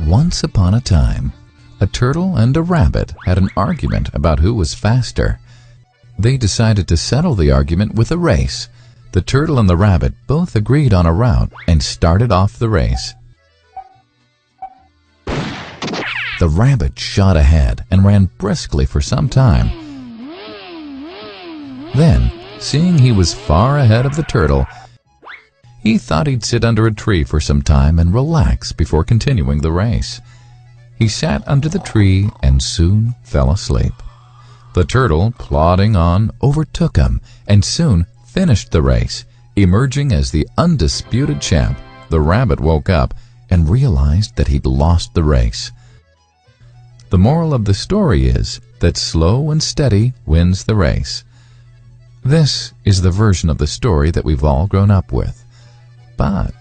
Once upon a time, a turtle and a rabbit had an argument about who was faster. They decided to settle the argument with a race. The turtle and the rabbit both agreed on a route and started off the race. The rabbit shot ahead and ran briskly for some time. Then, seeing he was far ahead of the turtle, he thought he'd sit under a tree for some time and relax before continuing the race. He sat under the tree and soon fell asleep. The turtle, plodding on, overtook him and soon finished the race, emerging as the undisputed champ. The rabbit woke up and realized that he'd lost the race. The moral of the story is that slow and steady wins the race. This is the version of the story that we've all grown up with. But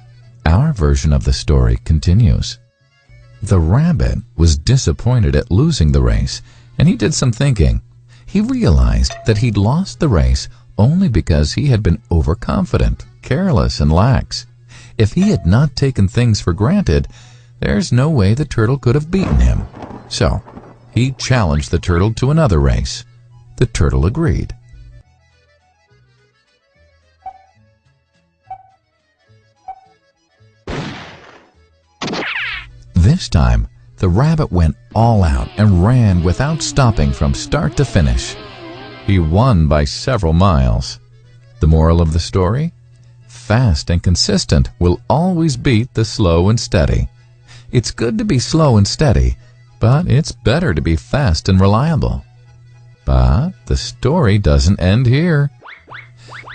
our version of the story continues. The rabbit was disappointed at losing the race, and he did some thinking. He realized that he'd lost the race only because he had been overconfident, careless, and lax. If he had not taken things for granted, there's no way the turtle could have beaten him. So, he challenged the turtle to another race. The turtle agreed. This time, the rabbit went all out and ran without stopping from start to finish. He won by several miles. The moral of the story? Fast and consistent will always beat the slow and steady. It's good to be slow and steady, but it's better to be fast and reliable. But the story doesn't end here.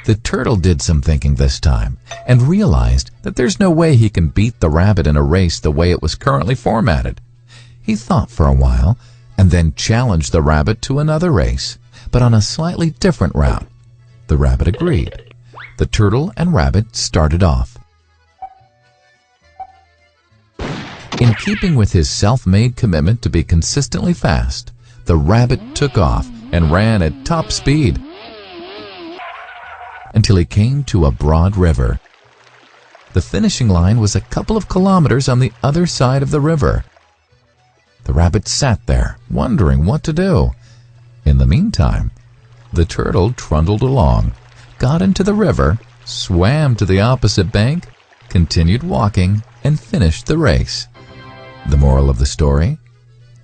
The turtle did some thinking this time and realized that there's no way he can beat the rabbit in a race the way it was currently formatted. He thought for a while and then challenged the rabbit to another race, but on a slightly different route. The rabbit agreed. The turtle and rabbit started off. In keeping with his self-made commitment to be consistently fast, the rabbit took off and ran at top speed until he came to a broad river. The finishing line was a couple of kilometers on the other side of the river. The rabbit sat there, wondering what to do. In the meantime, the turtle trundled along, got into the river, swam to the opposite bank, continued walking, and finished the race. The moral of the story?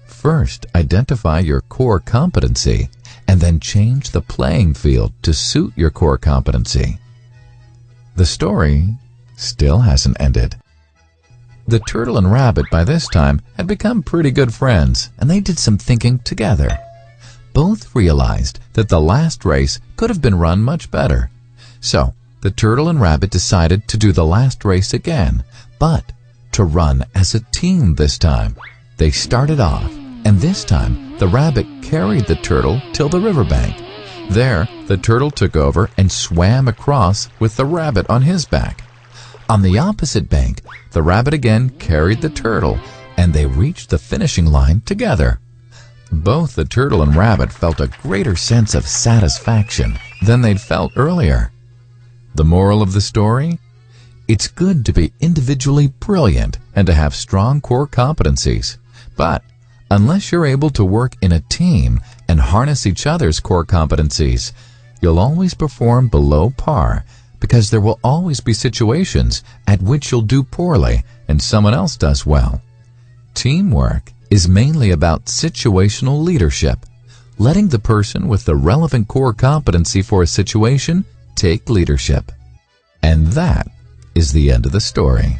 First, identify your core competency, and then change the playing field to suit your core competency. The story still hasn't ended. The turtle and rabbit by this time had become pretty good friends, and they did some thinking together. Both realized that the last race could have been run much better. So, the turtle and rabbit decided to do the last race again, but to run as a team this time. They started off, and this time the rabbit carried the turtle till the riverbank. There, the turtle took over and swam across with the rabbit on his back. On the opposite bank, the rabbit again carried the turtle, and they reached the finishing line together. Both the turtle and rabbit felt a greater sense of satisfaction than they'd felt earlier. The moral of the story? It's good to be individually brilliant and to have strong core competencies. But unless you're able to work in a team and harness each other's core competencies, you'll always perform below par, because there will always be situations at which you'll do poorly and someone else does well. Teamwork is mainly about situational leadership, letting the person with the relevant core competency for a situation take leadership. And that is the end of the story.